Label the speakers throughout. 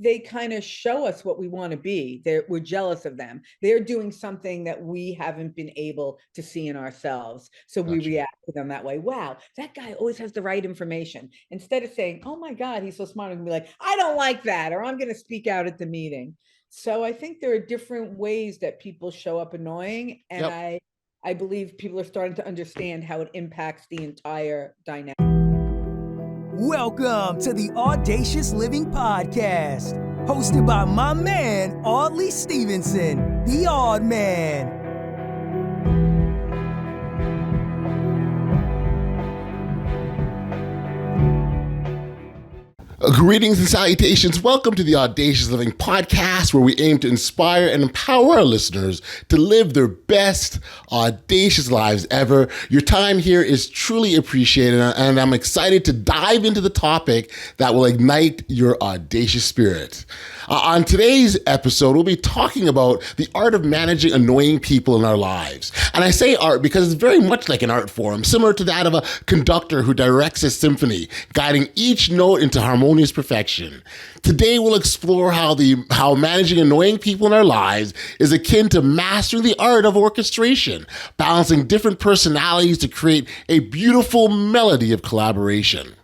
Speaker 1: they kind of show us what we want to be. We're jealous of them. They're doing something that we haven't been able to see in ourselves. So we
Speaker 2: Gotcha.
Speaker 1: react to them that way. Wow, that guy always has the right information. Instead of saying, oh my God, he's so smart, and be like, I don't like that, or I'm going to speak out at the meeting. So I think there are different ways that people show up annoying. And
Speaker 2: Yep.
Speaker 1: I believe people are starting to understand how it impacts the entire dynamic.
Speaker 3: Welcome to the Audacious Living Podcast, hosted by my man, Audley Stevenson, the Odd Man.
Speaker 2: Greetings and salutations. Welcome to the Audacious Living Podcast, where we aim to inspire and empower our listeners to live their best audacious lives ever. Your time here is truly appreciated, and I'm excited to dive into the topic that will ignite your audacious spirit. On today's episode, we'll be talking about the art of managing annoying people in our lives. And I say art because it's very much like an art form, similar to that of a conductor who directs a symphony, guiding each note into harmonious perfection. Today, we'll explore how managing annoying people in our lives is akin to mastering the art of orchestration, balancing different personalities to create a beautiful melody of collaboration.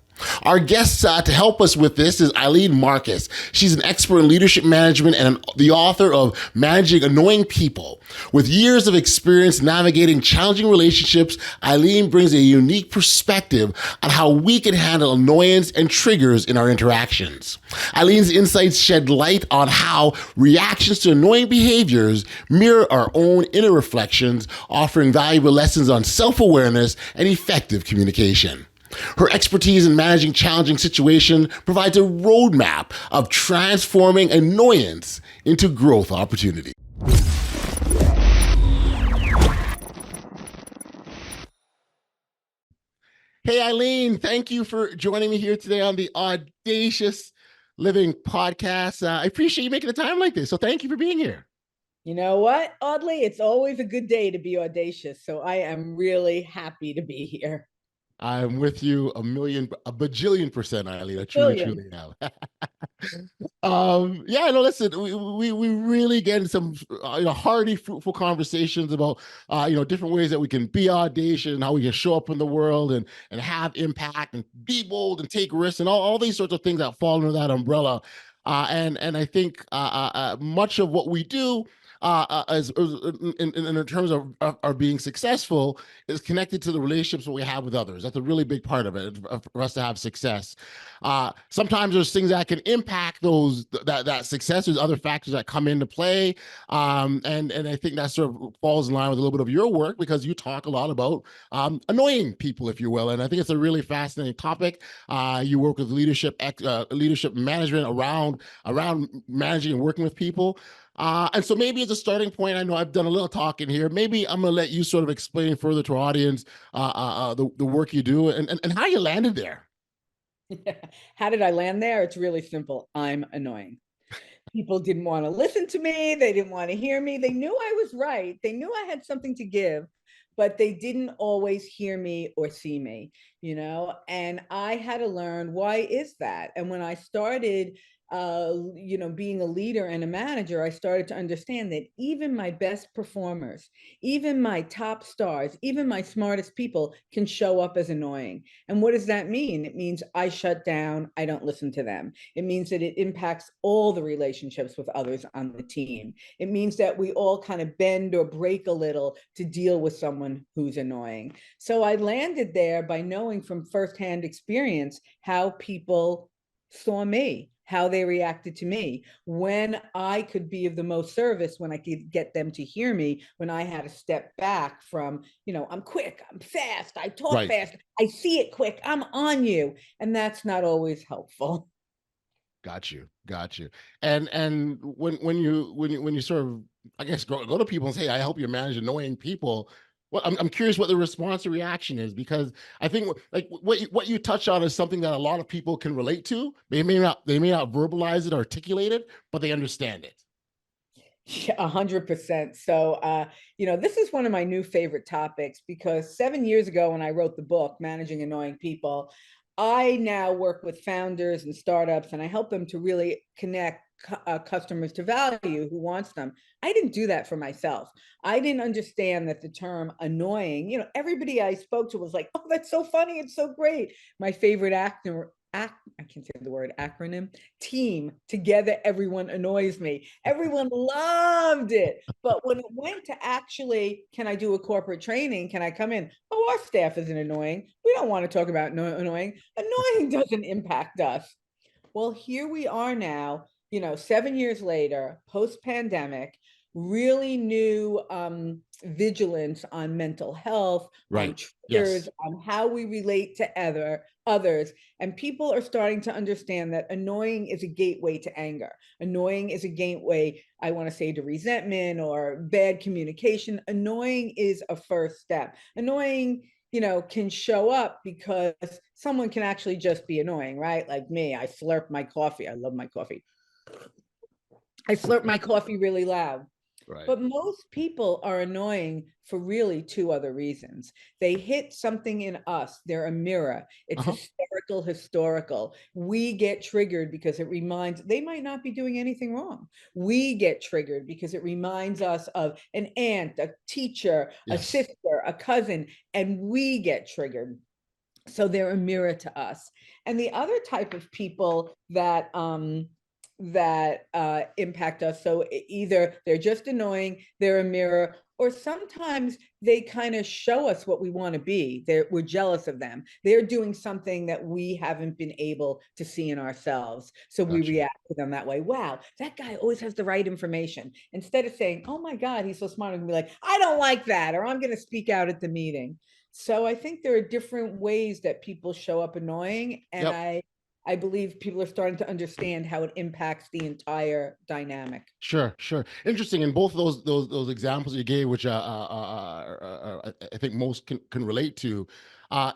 Speaker 2: Our guest to help us with this is Ilene Marcus. She's an expert in leadership management and the author of Managing Annoying People. With years of experience navigating challenging relationships, Ilene brings a unique perspective on how we can handle annoyance and triggers in our interactions. Ilene's insights shed light on how reactions to annoying behaviors mirror our own inner reflections, offering valuable lessons on self-awareness and effective communication. Her expertise in managing challenging situations provides a roadmap of transforming annoyance into growth opportunity. Hey, Ilene, thank you for joining me here today on the Audacious Living Podcast. I appreciate you making the time like this, so thank you for being here.
Speaker 1: You know what, Audley? It's always a good day to be audacious, so I am really happy to be here.
Speaker 2: I'm with you a bajillion percent, Ilene. I truly am. Listen, we really get into some hearty, fruitful conversations about different ways that we can be audacious and how we can show up in the world and have impact and be bold and take risks and all these sorts of things that fall under that umbrella. And I think much of what we do as in terms of our being successful is connected to the relationships that we have with others. That's a really big part of it for us to have success. Sometimes there's things that can impact that success. There's other factors that come into play, and I think that sort of falls in line with a little bit of your work because you talk a lot about annoying people, if you will. And I think it's a really fascinating topic. You work with leadership management around managing and working with people. And so maybe as a starting point, I know I've done a little talking here. Maybe I'm going to let you sort of explain further to our audience the work you do and how you landed there.
Speaker 1: How did I land there? It's really simple. I'm annoying. People didn't want to listen to me. They didn't want to hear me. They knew I was right. They knew I had something to give, but they didn't always hear me or see me, and I had to learn, why is that? And when I started being a leader and a manager, I started to understand that even my best performers, even my top stars, even my smartest people can show up as annoying. And what does that mean? It means I shut down. I don't listen to them. It means that it impacts all the relationships with others on the team. It means that we all kind of bend or break a little to deal with someone who's annoying. So I landed there by knowing from firsthand experience how people saw me, how they reacted to me, when I could be of the most service, when I could get them to hear me, when I had to step back from, I'm quick, I'm fast, I talk fast, I see it quick, I'm on you. And that's not always helpful.
Speaker 2: Got you. And when you sort of, I guess, go to people and say, I help you manage annoying people. Well, I'm curious what the response or reaction is, because I think like what you touch on is something that a lot of people can relate to. They may not verbalize it, articulate it, but they understand it.
Speaker 1: 100%. So, this is one of my new favorite topics, because 7 years ago when I wrote the book, Managing Annoying People, I now work with founders and startups, and I help them to really connect customers to value who wants them. I didn't do that for myself. I didn't understand that the term annoying, everybody I spoke to was like, oh, that's so funny. It's so great. My favorite I can't say the word acronym, team, together, everyone annoys me. Everyone loved it. But when it went to actually, can I do a corporate training? Can I come in? Oh, our staff isn't annoying. We don't want to talk about annoying. Annoying doesn't impact us. Well, here we are now, 7 years later, post-pandemic, really new vigilance on mental health, on
Speaker 2: Right.
Speaker 1: triggers,
Speaker 2: Yes.
Speaker 1: on how we relate to others. And people are starting to understand that annoying is a gateway to anger. Annoying is a gateway, I want to say, to resentment or bad communication. Annoying is a first step. Annoying can show up because someone can actually just be annoying, right? Like me, I slurp my coffee. I love my coffee. I slurp my coffee really loud.
Speaker 2: Right.
Speaker 1: But most people are annoying for really two other reasons. They hit something in us. They're a mirror. It's historical. We get triggered because it reminds, they might not be doing anything wrong. We get triggered because it reminds us of an aunt, a teacher, a
Speaker 2: Yes.
Speaker 1: sister, a cousin, and we get triggered. So they're a mirror to us. And the other type of people that impact us, so either they're just annoying, they're a mirror, or sometimes they kind of show us what we want to be. We're jealous of them. They're doing something that we haven't been able to see in ourselves. So we
Speaker 2: Gotcha.
Speaker 1: react to them that way. Wow, that guy always has the right information. Instead of saying, oh my God, he's so smart, I'm gonna be like, I don't like that, or I'm going to speak out at the meeting. So I think there are different ways that people show up annoying. And
Speaker 2: Yep.
Speaker 1: I believe people are starting to understand how it impacts the entire dynamic.
Speaker 2: Sure, sure. Interesting. In both of those examples you gave, which I think most can relate to,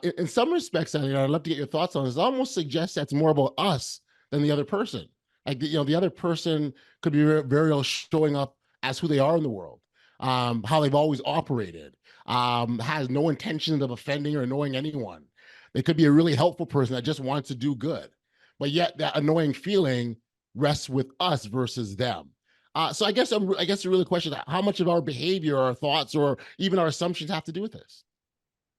Speaker 2: in some respects, I'd love to get your thoughts on this. It almost suggests that's more about us than the other person. Like the other person could be very well showing up as who they are in the world, how they've always operated, has no intention of offending or annoying anyone. They could be a really helpful person that just wants to do good, but yet that annoying feeling rests with us versus them. So I guess the really question is, how much of our behavior, our thoughts, or even our assumptions have to do with this?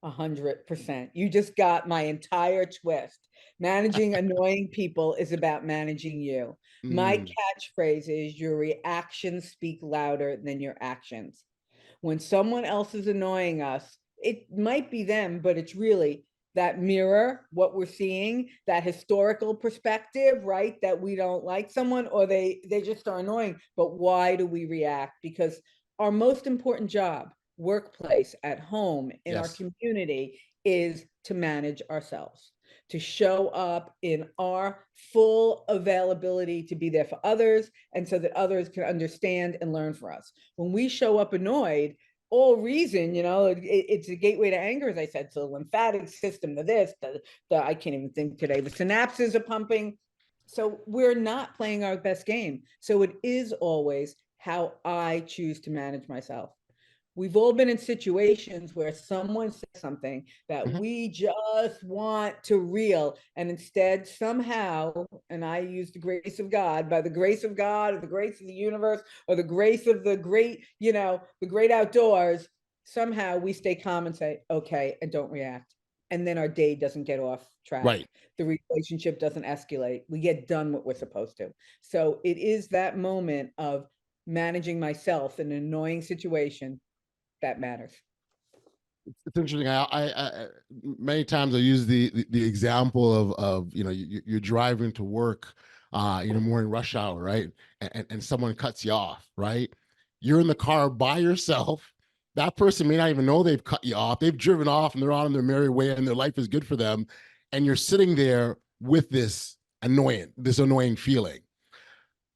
Speaker 1: 100%. You just got my entire twist. Managing annoying people is about managing you. My
Speaker 2: Mm,
Speaker 1: catchphrase is your reactions speak louder than your actions. When someone else is annoying us, it might be them, but it's really that mirror, what we're seeing, that historical perspective, right? That we don't like someone, or they just are annoying. But why do we react? Because our most important job, workplace, at home, in our
Speaker 2: yes.
Speaker 1: community, is to manage ourselves, to show up in our full availability to be there for others, and so that others can understand and learn from us. When we show up annoyed, all reason, it's a gateway to anger, as I said. So the lymphatic system, the I can't even think today, the synapses are pumping. So we're not playing our best game. So it is always how I choose to manage myself. We've all been in situations where someone says something that
Speaker 2: Mhm.
Speaker 1: we just want to reel, and instead somehow, and I use the grace of God, by the grace of God or the grace of the universe or the grace of the great, the great outdoors, somehow we stay calm and say, okay, and don't react. And then our day doesn't get off track.
Speaker 2: Right.
Speaker 1: The relationship doesn't escalate. We get done what we're supposed to. So it is that moment of managing myself in an annoying situation that matters.
Speaker 2: It's interesting. I many times I use the example of you're driving to work, morning rush hour, right? And someone cuts you off, right? You're in the car by yourself. That person may not even know they've cut you off. They've driven off and they're on their merry way and their life is good for them. And you're sitting there with this annoying feeling.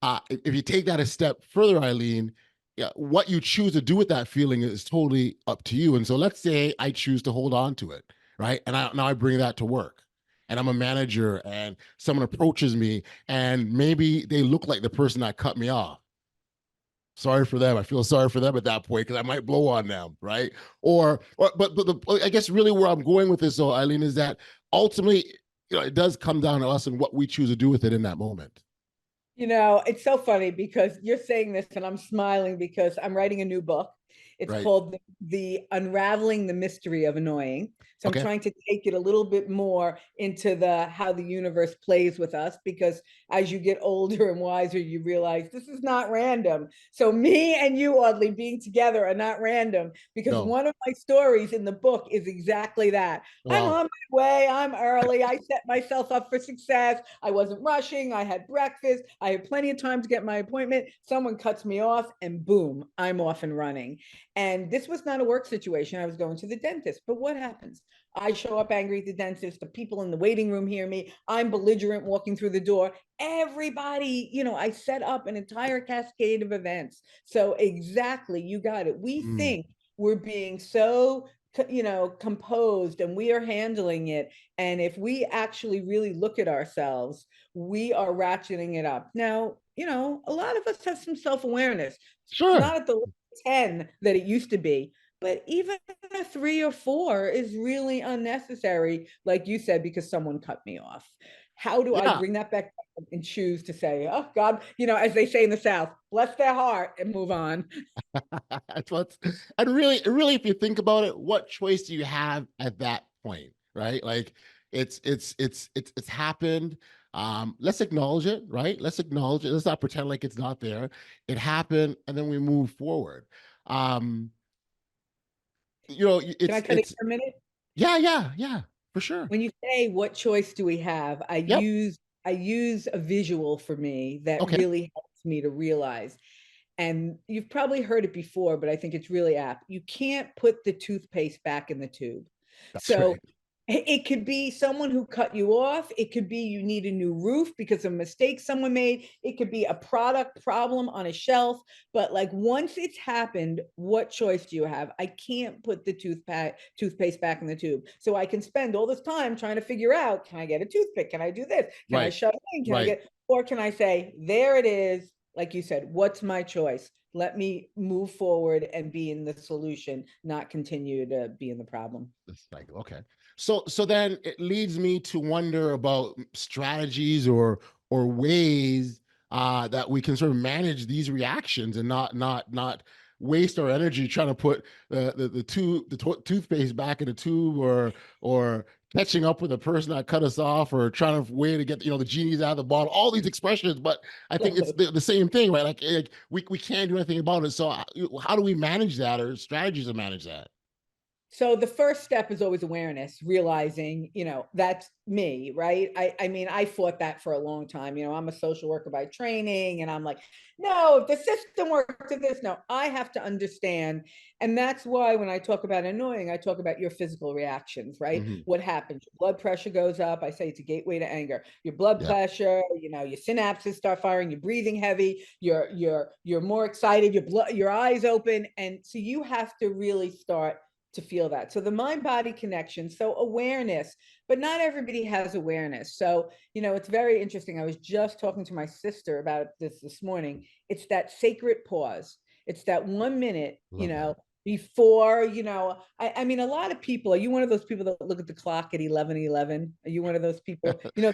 Speaker 2: If you take that a step further, Ilene, yeah, what you choose to do with that feeling is totally up to you. And so let's say I choose to hold on to it, right? And now I bring that to work, and I'm a manager and someone approaches me and maybe they look like the person that cut me off. Sorry for them. I feel sorry for them at that point because I might blow on them, right? But I guess really where I'm going with this, though, Ilene, is that ultimately it does come down to us and what we choose to do with it in that moment.
Speaker 1: It's so funny because you're saying this and I'm smiling because I'm writing a new book. It's
Speaker 2: Right.
Speaker 1: called the Unraveling the Mystery of Annoying. So I'm
Speaker 2: Okay.
Speaker 1: trying to take it a little bit more into how the universe plays with us, because as you get older and wiser, you realize this is not random. So me and you, Audley, being together are not random, because
Speaker 2: No.
Speaker 1: one of my stories in the book is exactly that. I'm
Speaker 2: Wow.
Speaker 1: on my way. I'm early. I set myself up for success. I wasn't rushing. I had breakfast. I had plenty of time to get my appointment. Someone cuts me off and boom, I'm off and running. And this was not a work situation. I was going to the dentist. But what happens? I show up angry at the dentist. The people in the waiting room hear me. I'm belligerent walking through the door. Everybody, I set up an entire cascade of events. So exactly, you got it. We think we're being so composed and we are handling it. And if we actually really look at ourselves, we are ratcheting it up. Now, a lot of us have some self-awareness. It's
Speaker 2: Sure.
Speaker 1: not at the 10 that it used to be, but even a 3 or 4 is really unnecessary, like you said, because someone cut me off. How do I
Speaker 2: Yeah.
Speaker 1: bring that back and choose to say, oh God, as they say in the South, bless their heart and move on?
Speaker 2: That's what's, and really, if you think about it, what choice do you have at that point, right? Like it's happened. Let's acknowledge it, right? Let's acknowledge it. Let's not pretend like it's not there. It happened, and then we move forward. Um,
Speaker 1: Can I cut it for a minute?
Speaker 2: Yeah, for sure.
Speaker 1: When you say what choice do we have, I
Speaker 2: Yep.
Speaker 1: use a visual for me that
Speaker 2: Okay.
Speaker 1: really helps me to realize. And you've probably heard it before, but I think it's really apt. You can't put the toothpaste back in the tube.
Speaker 2: That's
Speaker 1: So
Speaker 2: right.
Speaker 1: it could be someone who cut you off. It could be you need a new roof because of a mistake someone made. It could be a product problem on a shelf. But like once it's happened, what choice do you have? I can't put the toothpaste back in the tube. So I can spend all this time trying to figure out, can I get a toothpick? Can I do this? Can I
Speaker 2: Right.
Speaker 1: shove it in? Can I
Speaker 2: Right.
Speaker 1: or can I say, there it is? Like you said, what's my choice? Let me move forward and be in the solution, not continue to be in the problem.
Speaker 2: It's like, okay. So then it leads me to wonder about strategies or ways that we can sort of manage these reactions and not waste our energy trying to put the toothpaste back in the tube or catching up with the person that cut us off or trying to way to get the genies out of the bottle, all these expressions. But I think it's the same thing, right? Like we can't do anything about it. So how do we manage that, or strategies to manage that?
Speaker 1: So the first step is always awareness, realizing, that's me, right? I mean, I fought that for a long time. I'm a social worker by training, and I'm like, no, if the system works at this, no, I have to understand. And that's why when I talk about annoying, I talk about your physical reactions, right?
Speaker 2: Mhm.
Speaker 1: What happens? Your blood pressure goes up. I say it's a gateway to anger. Your blood
Speaker 2: Yeah.
Speaker 1: pressure, your synapses start firing, you're breathing heavy, you're more excited, your eyes open. And so you have to really start to feel that. So the mind body connection, so awareness, but not everybody has awareness. So, it's very interesting. I was just talking to my sister about this morning. It's that sacred pause. It's that 1 minute,
Speaker 2: Love that.
Speaker 1: before, I mean, a lot of people, are you one of those people that look at the clock at 11:11? Are you one of those people? You know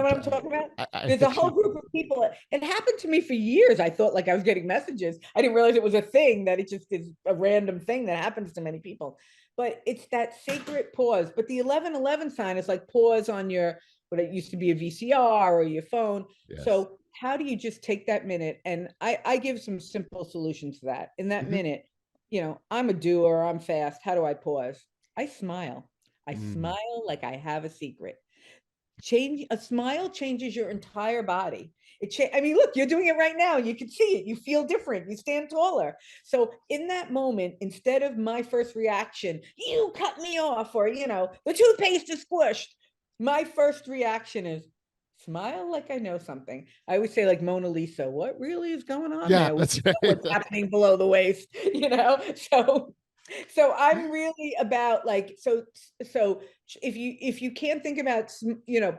Speaker 1: what I'm
Speaker 2: Sometimes
Speaker 1: talking about?
Speaker 2: I
Speaker 1: There's a whole group of people. It happened to me for years. I thought like I was getting messages. I didn't realize it was a thing, that it just is a random thing that happens to many people. But it's that sacred pause. But the 11:11 sign is like pause on what it used to be a VCR or your phone.
Speaker 2: yes.
Speaker 1: So how do you just take that minute? And I give some simple solutions to that. In that
Speaker 2: Mhm.
Speaker 1: minute, I'm a doer, I'm fast. How do I pause? I smile. I
Speaker 2: Mm.
Speaker 1: smile like I have a secret. A smile changes your entire body. I mean, look, you're doing it right now. You can see it. You feel different. You stand taller. So in that moment, instead of my first reaction, you cut me off, or the toothpaste is squished, my first reaction is smile like I know something. I always say, like Mona Lisa, what really is going on
Speaker 2: Yeah,
Speaker 1: there? We
Speaker 2: that's
Speaker 1: know what's
Speaker 2: right.
Speaker 1: happening below the waist, So So I'm really about like, so if you can't think about,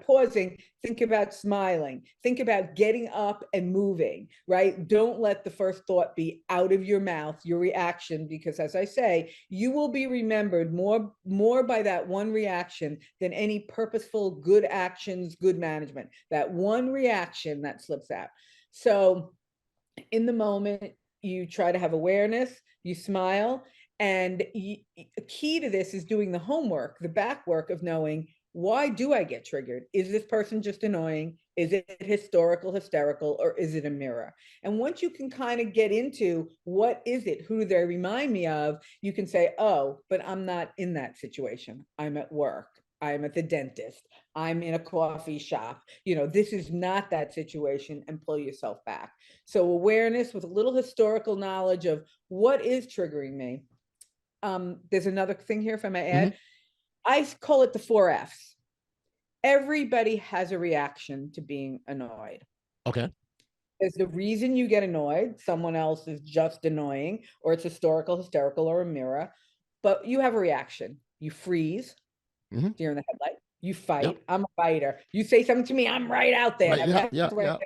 Speaker 1: pausing, think about smiling, think about getting up and moving, right? Don't let the first thought be out of your mouth, your reaction, because as I say, you will be remembered more by that one reaction than any purposeful good actions, good management. That one reaction that slips out. So in the moment, you try to have awareness, you smile, and a key to this is doing the homework, the back work of knowing, why do I get triggered? Is this person just annoying? Is it historical, hysterical, or is it a mirror? And once you can kind of get into what is it, who do they remind me of, you can say, oh, but I'm not in that situation. I'm at work. I'm at the dentist. I'm in a coffee shop. This is not that situation, and pull yourself back. So awareness with a little historical knowledge of what is triggering me. There's another thing here, if I may add. I call it the 4 Fs. Everybody has a reaction to being annoyed.
Speaker 2: Okay.
Speaker 1: There's the reason you get annoyed. Someone else is just annoying, or it's historical, hysterical, or a mirror. But you have a reaction. You freeze, deer in the headlight. You fight.
Speaker 2: Yep.
Speaker 1: I'm a fighter. You say something to me, I'm right out there.
Speaker 2: Right. Yeah.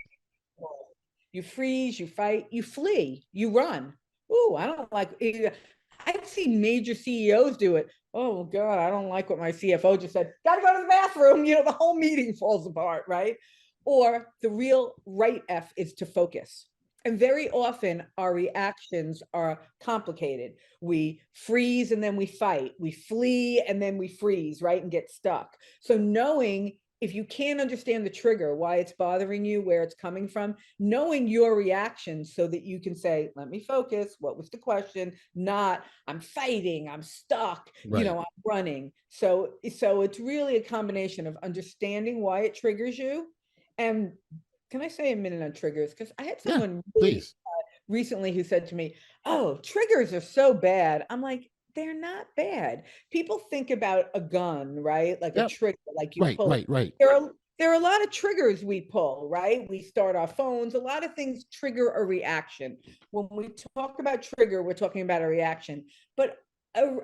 Speaker 1: You freeze, you fight, you flee, you run. Ooh, I don't like it. I've seen major CEOs do it. Oh God, I don't like what my CFO just said. Got to go to the bathroom. The whole meeting falls apart, right? Or the real right F is to focus. And very often our reactions are complicated. We freeze and then we fight. We flee and then we freeze, right? And get stuck. So knowing, if you can't understand the trigger, why it's bothering you, where it's coming from, knowing your reaction so that you can say, let me focus. What was the question? Not, I'm fighting, I'm stuck,
Speaker 2: Right.
Speaker 1: I'm running. So it's really a combination of understanding why it triggers you. And can I say a minute on triggers? Because I had someone recently who said to me, oh, triggers are so bad. I'm like, they're not bad. People think about a gun, right? Like a trigger, like you pull.
Speaker 2: Right.
Speaker 1: There are a lot of triggers we pull, right? We start our phones. A lot of things trigger a reaction. When we talk about trigger, we're talking about a reaction. But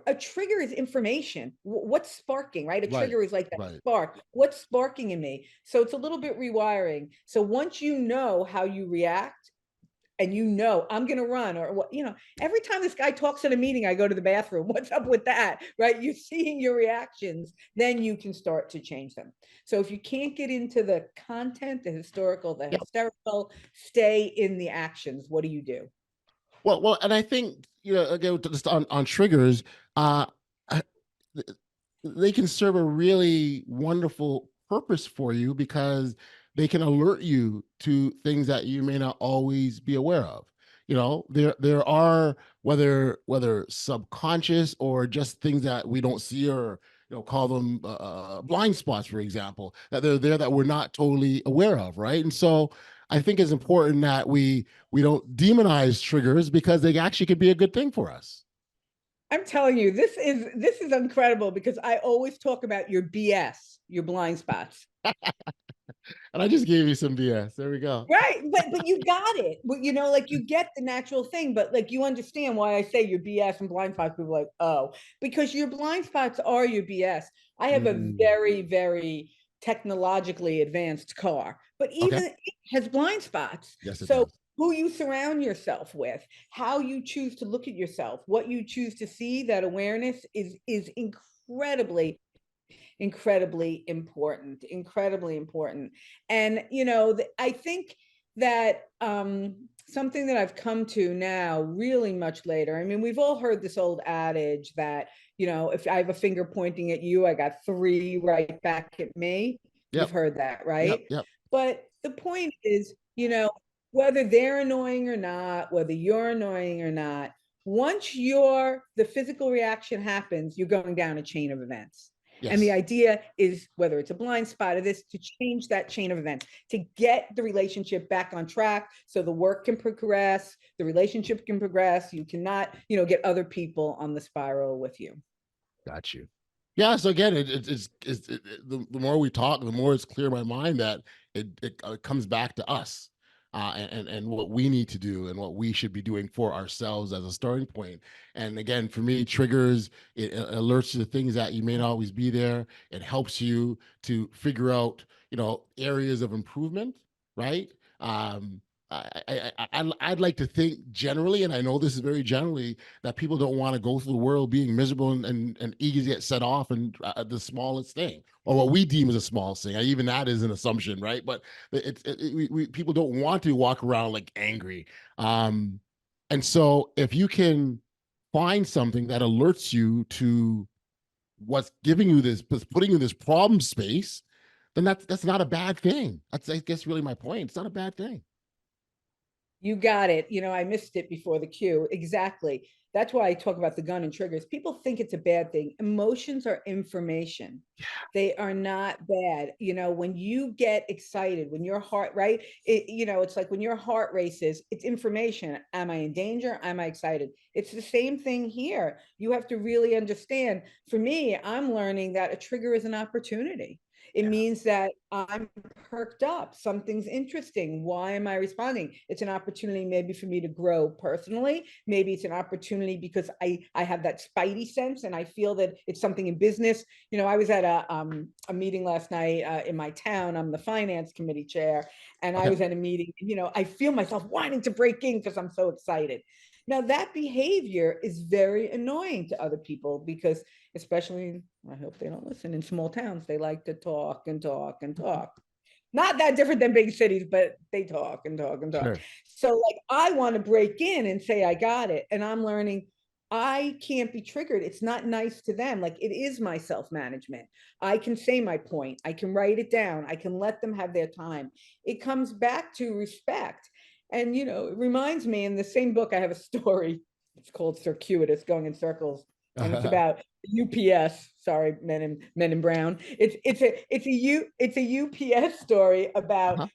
Speaker 1: a trigger is information. What's sparking, right? A trigger is like that spark. What's sparking in me? So it's a little bit rewiring. So once you know how you react, and I'm going to run, or what, every time this guy talks at a meeting, I go to the bathroom. What's up with that, right? You're seeing your reactions, then you can start to change them. So if you can't get into the content, the historical, the hysterical, stay in the actions. What do you do?
Speaker 2: Well, and I think, again, just on triggers, they can serve a really wonderful purpose for you, because they can alert you to things that you may not always be aware of. There are, whether subconscious or just things that we don't see, or call them blind spots, for example, that they're there that we're not totally aware of, right? And so I think it's important that we don't demonize triggers, because they actually could be a good thing for us.
Speaker 1: I'm telling you, this is incredible, because I always talk about your BS, your blind spots.
Speaker 2: And I just gave you some BS. There we go.
Speaker 1: Right. But you got it. Like you get the natural thing, but like you understand why I say your BS and blind spots. People are like, oh, because your blind spots are your BS. I have a very, very technologically advanced car, but even it has blind spots.
Speaker 2: Yes, it
Speaker 1: so
Speaker 2: does.
Speaker 1: Who you surround yourself with, how you choose to look at yourself, what you choose to see, that awareness is incredibly important. And I think that something that I've come to now, really much later, I mean, we've all heard this old adage that if I have a finger pointing at you, I got 3 right back at me. You've heard that, right?
Speaker 2: Yep.
Speaker 1: But the point is, whether they're annoying or not, whether you're annoying or not, once the physical reaction happens, you're going down a chain of events. Yes. And the idea is, whether it's a blind spot or this, to change that chain of events, to get the relationship back on track, so the work can progress, the relationship can progress. You cannot, get other people on the spiral with you.
Speaker 2: Got you. Yeah. So again, the more we talk, the more it's clear in my mind that it comes back to us. and what we need to do and what we should be doing for ourselves as a starting point. And again, for me, triggers, it alerts you to things that you may not always be there. It helps you to figure out, areas of improvement, right? I'd like to think generally, and I know this is very generally, that people don't want to go through the world being miserable and eager to get set off and the smallest thing, or what we deem as a small thing. Even that is an assumption, right? But people don't want to walk around like angry. And so if you can find something that alerts you to what's giving you this, putting you in this problem space, then that's not a bad thing. That's, I guess, really my point. It's not a bad thing.
Speaker 1: You got it. I missed it before the cue. Exactly. That's why I talk about the gun and triggers. People think it's a bad thing. Emotions are information. They are not bad. When you get excited, when your heart, right? It's like when your heart races, it's information. Am I in danger? Am I excited? It's the same thing here. You have to really understand. For me, I'm learning that a trigger is an opportunity. It means that I'm perked up. Something's interesting. Why am I responding? It's an opportunity maybe for me to grow personally. Maybe it's an opportunity because I have that spidey sense and I feel that it's something in business. I was at a meeting last night in my town. I'm the finance committee chair. And I was at a meeting, I feel myself wanting to break in because I'm so excited. Now that behavior is very annoying to other people because especially, I hope they don't listen, in small towns, they like to talk and talk and talk. Not that different than big cities, but they talk and talk and talk. Sure. So like, I want to break in and say, I got it. And I'm learning I can't be triggered. It's not nice to them. Like, it is my self-management. I can say my point. I can write it down. I can let them have their time. It comes back to respect. And, it reminds me, in the same book, I have a story. It's called Circuitous, Going in Circles. And it's about UPS. Sorry, men in brown. It's a UPS story about,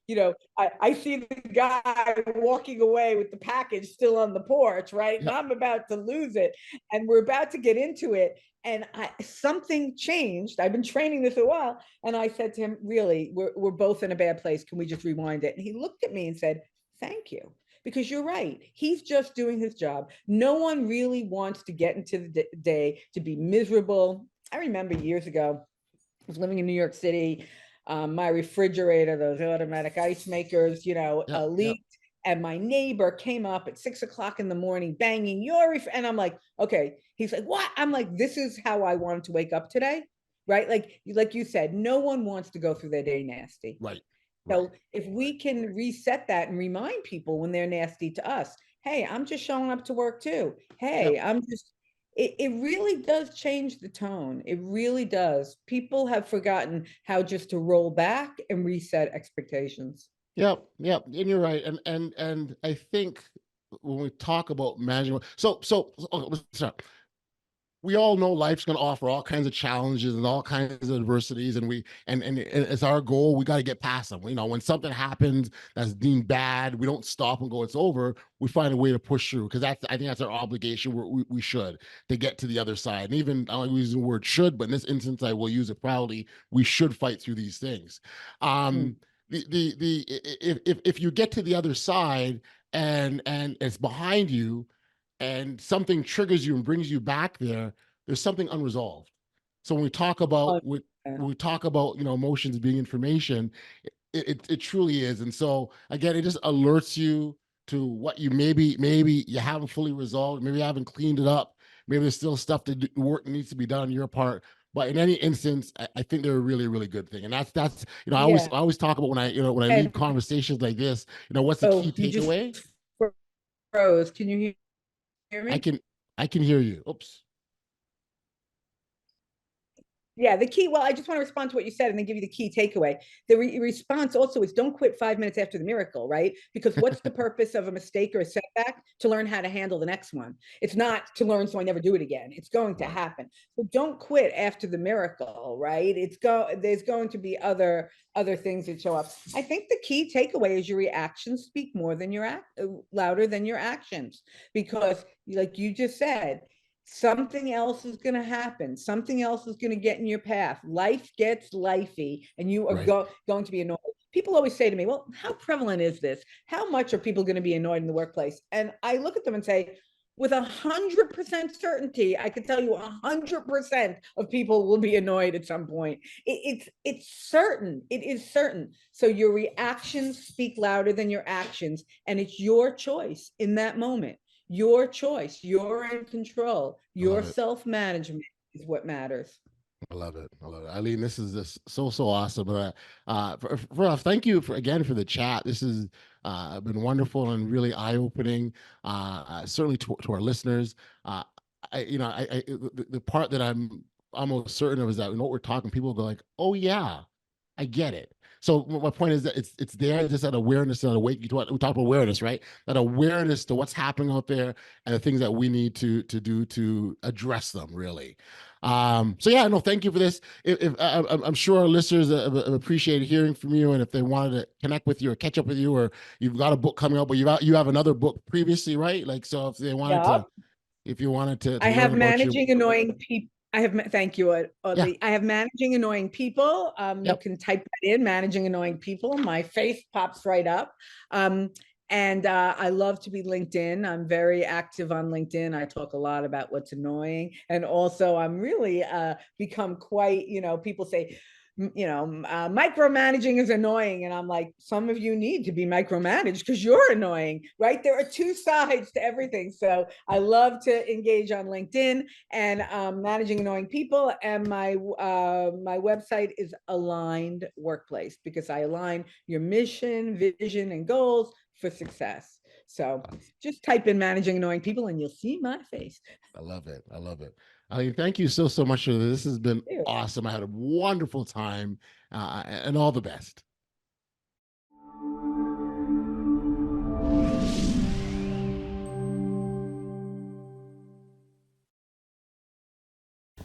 Speaker 1: I see the guy walking away with the package still on the porch, right? And I'm about to lose it. And we're about to get into it. And something changed. I've been training this a while. And I said to him, really, we're both in a bad place. Can we just rewind it? And he looked at me and said, thank you. Because you're right. He's just doing his job. No one really wants to get into the day to be miserable. I remember years ago, I was living in New York City. My refrigerator, those automatic ice makers, leaked. And my neighbor came up at 6 o'clock in the morning, banging your and I'm like, okay. He's like, what? I'm like, this is how I wanted to wake up today, right? Like you said, no one wants to go through their day nasty.
Speaker 2: Right.
Speaker 1: So if we can reset that and remind people when they're nasty to us, hey, I'm just showing up to work too. Hey, I'm just, it really does change the tone. It really does. People have forgotten how just to roll back and reset expectations.
Speaker 2: Yep. And you're right. And I think when we talk about management, let's start. We all know life's going to offer all kinds of challenges and all kinds of adversities, and it's our goal. We got to get past them. When something happens that's deemed bad, we don't stop and go, it's over. We find a way to push through, because I think that's our obligation. We should, to get to the other side. And even, I don't use the word should, but in this instance, I will use it proudly. We should fight through these things. If you get to the other side and it's behind you, and something triggers you and brings you back there's something unresolved. So when we talk about emotions being information, it truly is. And so again, it just alerts you to what you maybe you haven't fully resolved, maybe you haven't cleaned it up, maybe there's still stuff work needs to be done on your part. But in any instance, I think they're a really, really good thing. And that's I always talk about when I leave conversations like this, what's the key takeaway?
Speaker 1: Rose, can you hear me?
Speaker 2: I can hear you. Oops.
Speaker 1: Yeah, the key, I just want to respond to what you said and then give you the key takeaway. The response also is, don't quit 5 minutes after the miracle, right? Because what's the purpose of a mistake or a setback? To learn how to handle the next one. It's not to learn so I never do it again. It's going to happen. So don't quit after the miracle, right? There's going to be other things that show up. I think the key takeaway is your reactions speak louder than your actions, because like you just said, something else is going to happen. Something else is going to get in your path. Life gets lifey, and you are going to be annoyed. people always say to me, well, how prevalent is this? How much are people going to be annoyed in the workplace? And I look at them and say, with 100% certainty, I can tell you 100% of people will be annoyed at some point. It's certain. It is certain. So your reactions speak louder than your actions, and it's your choice in that moment. Your choice. You're in control. Your self-management is what matters.
Speaker 2: I love it. I love it. Eileen, this is just so awesome. Thank you again for the chat. This has been wonderful and really eye-opening, certainly to our listeners. The part that I'm almost certain of is that what we're talking, people go like, oh yeah, I get it. So my point is that it's there, just that awareness and we talk about awareness, right? That awareness to what's happening out there and the things that we need to do to address them, really. So yeah, no, thank you for this. If I'm sure our listeners have appreciated hearing from you, and if they wanted to connect with you or catch up with you, or you've got a book coming up, but you have another book previously, right? Like, so if they wanted to, if you wanted to
Speaker 1: I have Managing Annoying People. Thank you, Audley.
Speaker 2: Yeah.
Speaker 1: I have Managing Annoying People. You can type that in, Managing Annoying People. My face pops right up. And I love to be LinkedIn. I'm very active on LinkedIn. I talk a lot about what's annoying. And also I'm really become quite, people say, micromanaging is annoying. And I'm like, some of you need to be micromanaged because you're annoying, right? There are two sides to everything. So I love to engage on LinkedIn and Managing Annoying People. And my website is Aligned Workplace, because I align your mission, vision, and goals for success. So just type in Managing Annoying People and you'll see my face.
Speaker 2: I love it. I love it. I mean, thank you so much for this. This has been awesome. I had a wonderful time, and all the best.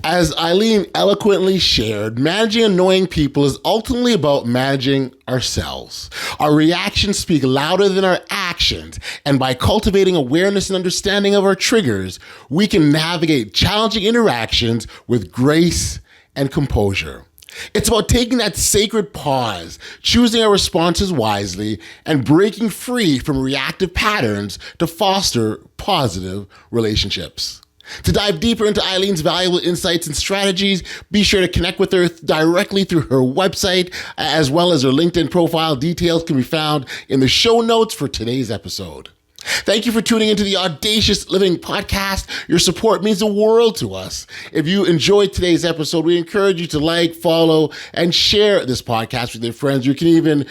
Speaker 2: As Eileen eloquently shared, managing annoying people is ultimately about managing ourselves. Our reactions speak louder than our actions, and by cultivating awareness and understanding of our triggers, we can navigate challenging interactions with grace and composure. It's about taking that sacred pause, choosing our responses wisely, and breaking free from reactive patterns to foster positive relationships. To dive deeper into Eileen's valuable insights and strategies, be sure to connect with her directly through her website, as well as her LinkedIn profile. Details can be found in the show notes for today's episode. Thank you for tuning into the Audacious Living Podcast. Your support means the world to us. If you enjoyed today's episode, we encourage you to like, follow, and share this podcast with your friends. You can even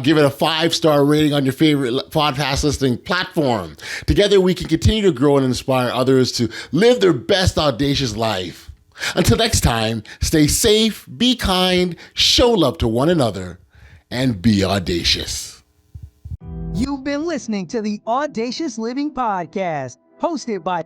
Speaker 2: give it a 5-star rating on your favorite podcast listening platform. Together, we can continue to grow and inspire others to live their best audacious life. Until next time, stay safe, be kind, show love to one another, and be audacious.
Speaker 3: You've been listening to the Audacious Living Podcast, hosted by